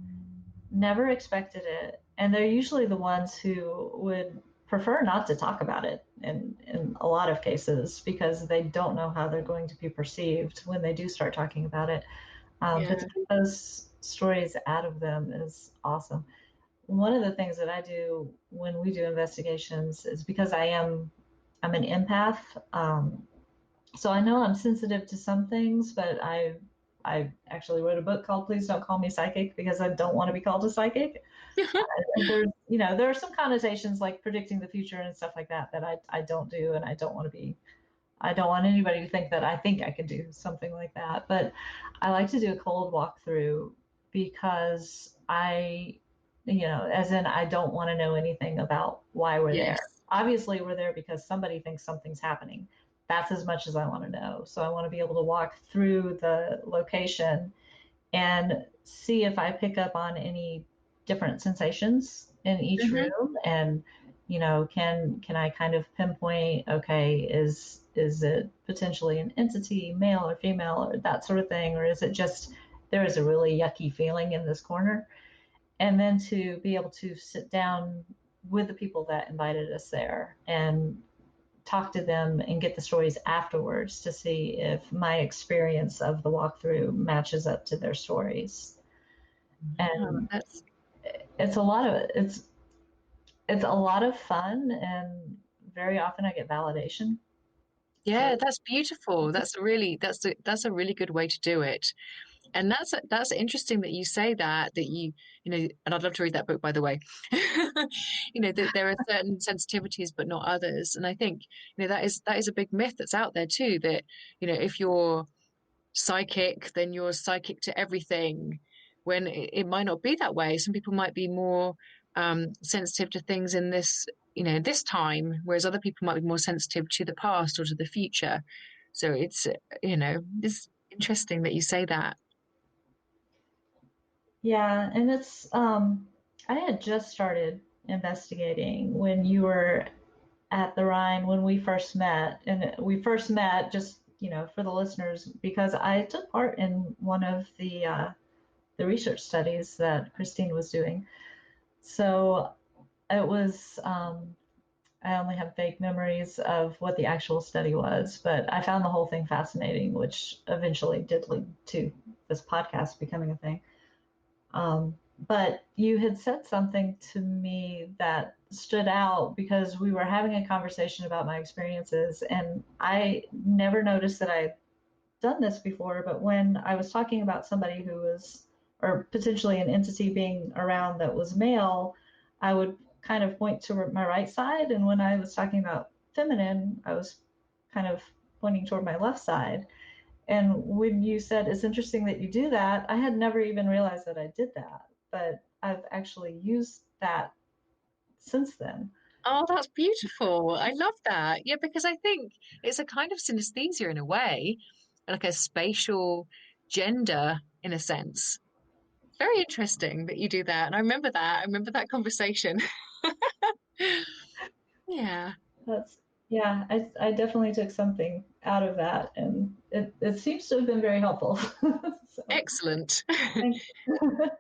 never expected it, and they're usually the ones who would prefer not to talk about it in a lot of cases, because they don't know how they're going to be perceived when they do start talking about it. But to get those stories out of them is awesome. One of the things that I do when we do investigations is, because I'm an empath. So I know I'm sensitive to some things, but I actually wrote a book called Please Don't Call Me Psychic, because I don't want to be called a psychic. There's, there are some connotations like predicting the future and stuff like that I don't do, and I don't want to be. I don't want anybody to think that I think I can do something like that. But I like to do a cold walkthrough, because as in, I don't want to know anything about why we're there. Obviously, we're there because somebody thinks something's happening. That's as much as I want to know. So I want to be able to walk through the location and see if I pick up on any different sensations in each room, and can I kind of pinpoint, okay, is it potentially an entity, male or female, or that sort of thing, or is it just there is a really yucky feeling in this corner? And then to be able to sit down with the people that invited us there and talk to them and get the stories afterwards to see if my experience of the walkthrough matches up to their stories. And it's a lot of it's a lot of fun, and very often I get validation. Yeah, that's beautiful. That's a really good way to do it. And that's interesting that you say that and I'd love to read that book, by the way. That there are certain sensitivities but not others. And I think, that is a big myth that's out there too, that, if you're psychic, then you're psychic to everything, when it might not be that way. Some people might be more sensitive to things in this time, whereas other people might be more sensitive to the past or to the future. So it's interesting that you say that. Yeah, and it's I had just started investigating when you were at the Rhine when we first met, and we first met just for the listeners, because I took part in one of the research studies that Christine was doing. So it was I only have vague memories of what the actual study was, but I found the whole thing fascinating, which eventually did lead to this podcast becoming a thing. But you had said something to me that stood out, because we were having a conversation about my experiences, and I never noticed that I'd done this before, but when I was talking about somebody who was, or potentially an entity being around that was male, I would kind of point to my right side, and when I was talking about feminine, I was kind of pointing toward my left side. And when you said it's interesting that you do that, I had never even realized that I did that, but I've actually used that since then. Oh, that's beautiful. I love that. Yeah, because I think it's a kind of synesthesia in a way, like a spatial gender in a sense. Very interesting that you do that. And I remember that. I remember that conversation. Yeah. That's Yeah, I definitely took something out of that, and it seems to have been very helpful. So, Excellent. thank you.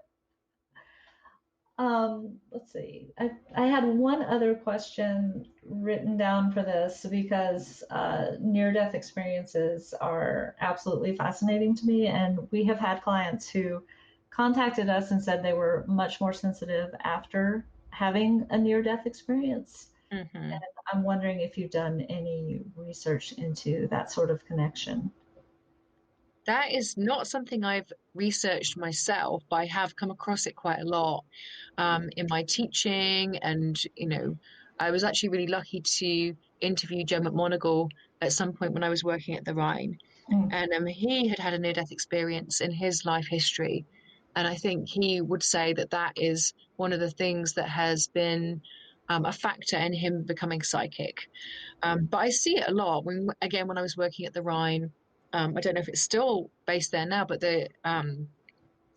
Let's see. I had one other question written down for this, because near-death experiences are absolutely fascinating to me, and we have had clients who contacted us and said they were much more sensitive after having a near-death experience. Mm-hmm. And I'm wondering if you've done any research into that sort of connection. That is not something I've researched myself, but I have come across it quite a lot in my teaching. And, I was actually really lucky to interview Joe McMonagle at some point when I was working at the Rhine. And he had had a near-death experience in his life history. And I think he would say that that is one of the things that has been a factor in him becoming psychic. But I see it a lot when I was working at the Rhine. I don't know if it's still based there now, but the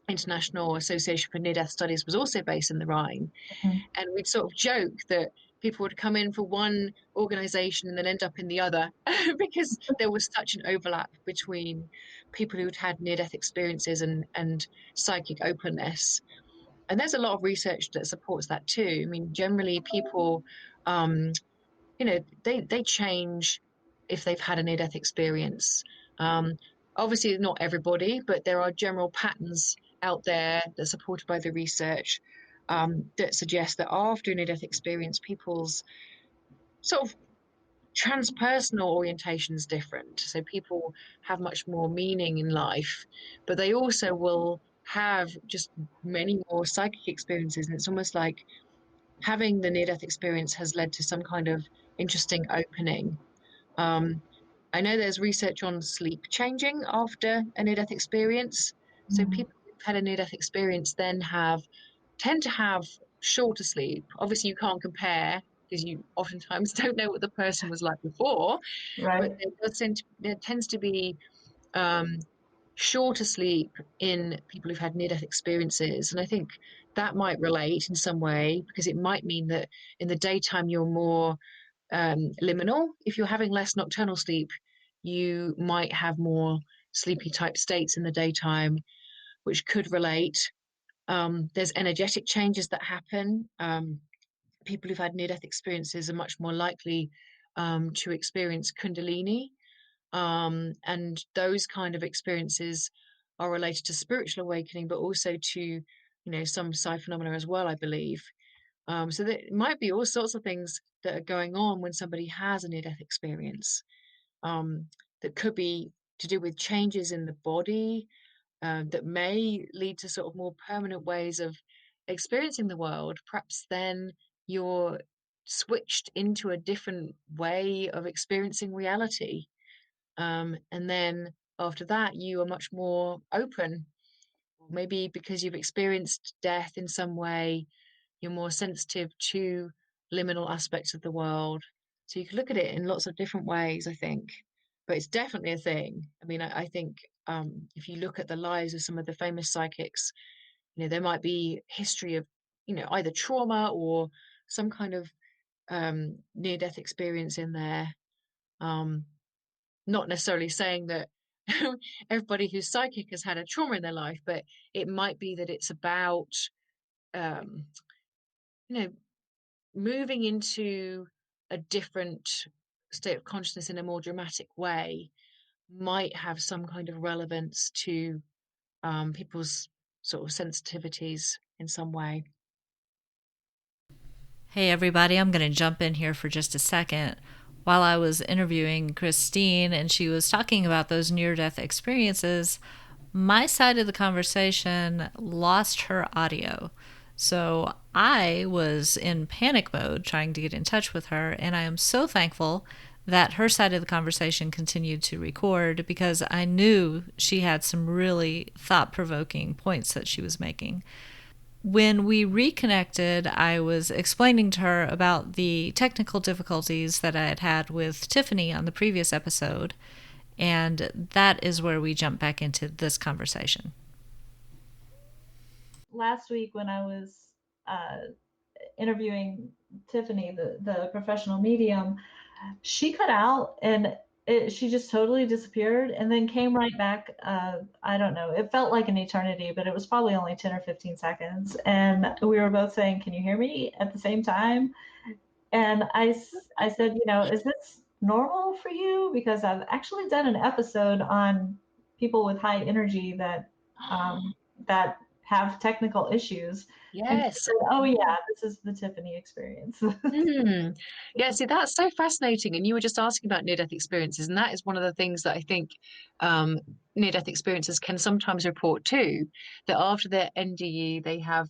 International Association for Near Death Studies was also based in the Rhine. Mm-hmm. And we'd sort of joke that, people would come in for one organization and then end up in the other because there was such an overlap between people who'd had near-death experiences and psychic openness. And there's a lot of research that supports that too. I mean, generally people, um, they change if they've had a near-death experience. Um, Obviously, not everybody, but there are general patterns out there that are supported by the research that suggest that after a near-death experience, people's sort of transpersonal orientation is different. So people have much more meaning in life, but they also will have just many more psychic experiences. And it's almost like having the near-death experience has led to some kind of interesting opening. Um, I know there's research on sleep changing after a near-death experience. So Mhm. people who've had a near-death experience then tend to have shorter sleep. Obviously, you can't compare because you oftentimes don't know what the person was like before, but Right. there tends to be um, shorter sleep in people who've had near-death experiences. And I think that might relate in some way because it might mean that in the daytime you're more liminal. If you're having less nocturnal sleep, you might have more sleepy type states in the daytime, which could relate. There's energetic changes that happen. People who've had near-death experiences are much more likely to experience Kundalini, and those kind of experiences are related to spiritual awakening, but also to, some psi phenomena as well, I believe. So there might be all sorts of things that are going on when somebody has a near-death experience, um, that could be to do with changes in the body, that may lead to sort of more permanent ways of experiencing the world. Perhaps then you're switched into a different way of experiencing reality. And then after that, you are much more open. Maybe because you've experienced death in some way, you're more sensitive to liminal aspects of the world. So you can look at it in lots of different ways, I think. But it's definitely a thing. I mean, I think if you look at the lives of some of the famous psychics, there might be history of, either trauma or some kind of near-death experience in there. Um, Not necessarily saying that everybody who's psychic has had a trauma in their life, but it might be that it's about, um, you know, moving into a different state of consciousness in a more dramatic way might have some kind of relevance to people's sort of sensitivities in some way. Hey, everybody, I'm going to jump in here for just a second. While I was interviewing Christine and she was talking about those near death experiences, my side of the conversation lost her audio. So I was in panic mode trying to get in touch with her, and I am so thankful that her side of the conversation continued to record because I knew she had some really thought provoking points that she was making. When we reconnected, I was explaining to her about the technical difficulties that I had had with Tiffany on the previous episode, and that is where we jump back into this conversation. Last week, when I was uh, interviewing Tiffany, the professional medium, she cut out and she just totally disappeared and then came right back. I don't know. It felt like an eternity, but it was probably only 10 or 15 seconds. And we were both saying, "Can you hear me?" at the same time. And I said, "Is this normal for you? Because I've actually done an episode on people with high energy that have technical issues." And she Yes. said, "Oh, yeah, this is the Tiffany experience." Hmm. Yeah, see, that's so fascinating. And you were just asking about near-death experiences, and that is one of the things that I think um, near-death experiences can sometimes report too, that after their NDE, they have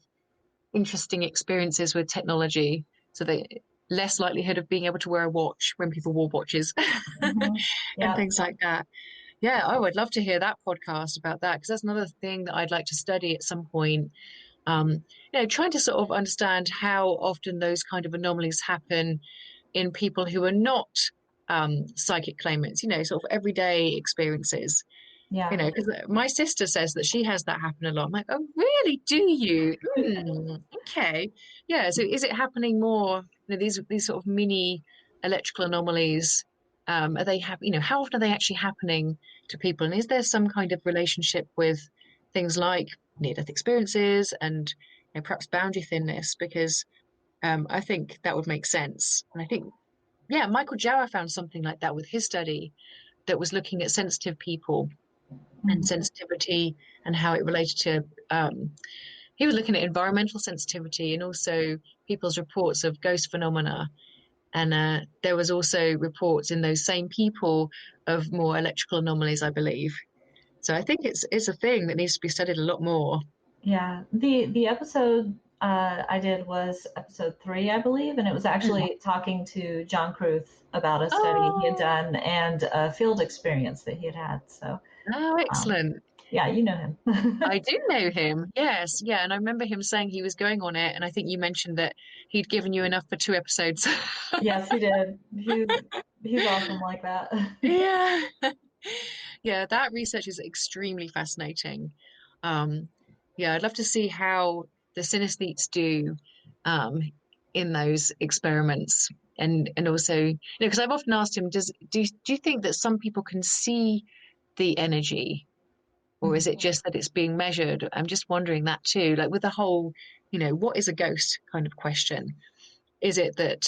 interesting experiences with technology. So they less likelihood of being able to wear a watch when people wore watches Mhm. and Yeah. things like that. Yeah, I would love to hear that podcast about that because that's another thing that I'd like to study at some point. Um, Trying to sort of understand how often those kind of anomalies happen in people who are not psychic claimants, sort of everyday experiences. Yeah. Because my sister says that she has that happen a lot. I'm like, oh, really? Do you? Okay. Yeah. So is it happening more? these sort of mini electrical anomalies, are they how often are they actually happening to people? And is there some kind of relationship with things like near-death experiences and perhaps boundary thinness? Because I think that would make sense. And I think, yeah, Michael Jauer found something like that with his study that was looking at sensitive people and sensitivity and how it related to he was looking at environmental sensitivity and also people's reports of ghost phenomena. And there was also reports in those same people of more electrical anomalies, I believe. So I think it's a thing that needs to be studied a lot more. Yeah, the episode I did was episode 3, I believe, and it was actually talking to John Cruth about a study he had Oh, done and a field experience that he had had. So, oh, um, excellent. yeah, you know him. I do know him. Yes, yeah, and I remember him saying he was going on it, and I think you mentioned that he'd given you enough for 2 episodes. Yes, he did. He's awesome like that. Yeah. Yeah, that research is extremely fascinating. Um, yeah, I'd love to see how the synesthetes do um, in those experiments, and also, because I've often asked him, do you think that some people can see the energy, or is it just that it's being measured? I'm just wondering that too, like with the whole, what is a ghost kind of question. Is it that,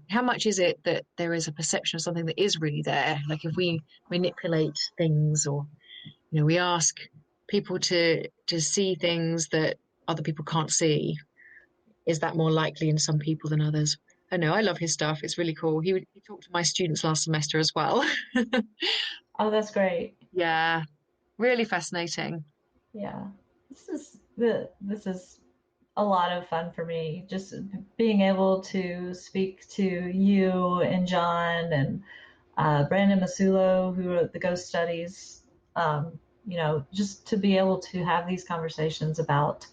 how much is it that there is a perception of something that is really there? Like if we manipulate things, or, we ask people to see things that other people can't see, is that more likely in some people than others? I know, I love his stuff. It's really cool. He talked to my students last semester as well. Oh, that's great. Yeah, really fascinating. Yeah. This is a lot of fun for me. Just being able to speak to you and John and Brandon Masulo, who wrote the Ghost Studies. Just to be able to have these conversations about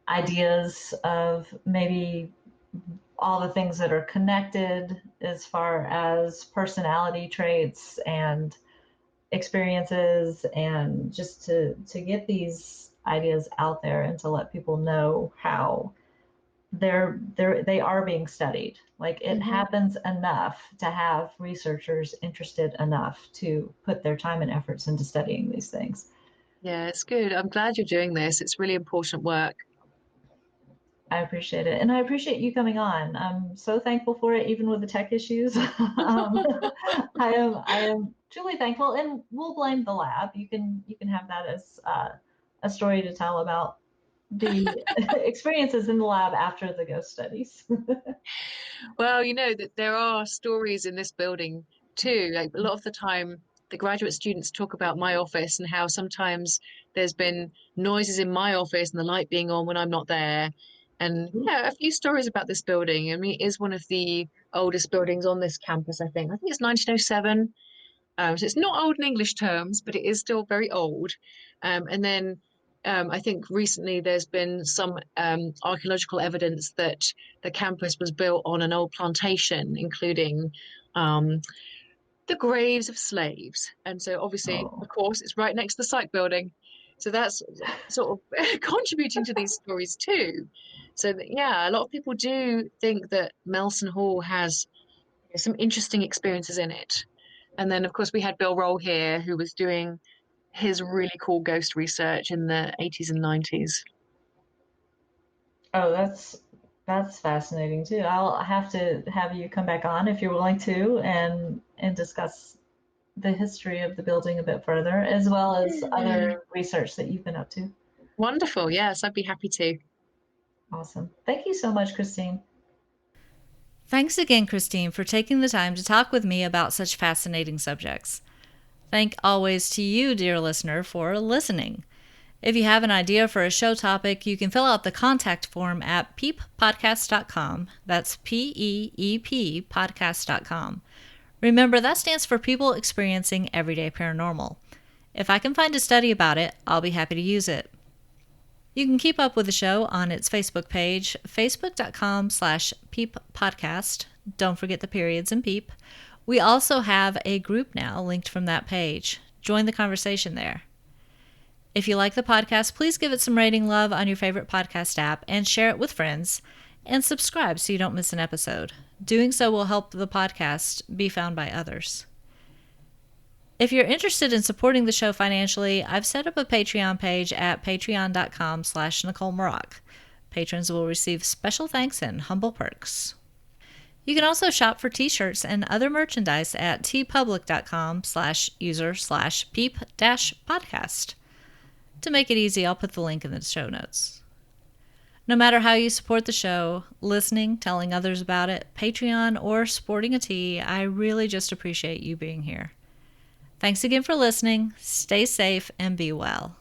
ideas of maybe all the things that are connected as far as personality traits and experiences, and just to get these ideas out there and to let people know how they are being studied. Like, it Hmm. happens enough to have researchers interested enough to put their time and efforts into studying these things. Yeah, it's good. I'm glad you're doing this. It's really important work. I appreciate it, and I appreciate you coming on. I'm so thankful for it, even with the tech issues. I am truly thankful, and we'll blame the lab. You can have that as a story to tell about the experiences in the lab after the ghost studies. Well, that there are stories in this building too. Like a lot of the time, the graduate students talk about my office and how sometimes there's been noises in my office and the light being on when I'm not there. And yeah, a few stories about this building. I mean, it is one of the oldest buildings on this campus, I think. I think it's 1907. So it's not old in English terms, but it is still very old. And then I think recently there's been some archaeological evidence that the campus was built on an old plantation, including um, the graves of slaves. And so obviously, Oh, of course, it's right next to the psych building. So that's sort of contributing to these stories too. So that, yeah, a lot of people do think that Melson Hall has some interesting experiences in it. And then, of course, we had Bill Roll here, who was doing his really cool ghost research in the 80s and 90s. oh, that's fascinating too. I'll have to have you come back on if you're willing to, and discuss the history of the building a bit further, as well as Yeah. other research that you've been up to. Wonderful. Yes, I'd be happy to. Awesome. Thank you so much, Christine. Thanks again, Christine, for taking the time to talk with me about such fascinating subjects. Thank always to you, dear listener, for listening. If you have an idea for a show topic, you can fill out the contact form at peeppodcast.com. That's PEEP podcast.com. Remember, that stands for People Experiencing Everyday Paranormal. If I can find a study about it, I'll be happy to use it. You can keep up with the show on its Facebook page, facebook.com/peeppodcast. Don't forget the periods and peep. We also have a group now linked from that page. Join the conversation there. If you like the podcast, please give it some rating love on your favorite podcast app and share it with friends. and subscribe so you don't miss an episode. Doing so will help the podcast be found by others. If you're interested in supporting the show financially, I've set up a Patreon page at patreon.com/NicoleMaroc. Patrons will receive special thanks and humble perks. You can also shop for t-shirts and other merchandise at tpublic.com/user/peep-podcast. To make it easy, I'll put the link in the show notes. No matter how you support the show, listening, telling others about it, Patreon, or sporting a tee, I really just appreciate you being here. Thanks again for listening. Stay safe and be well.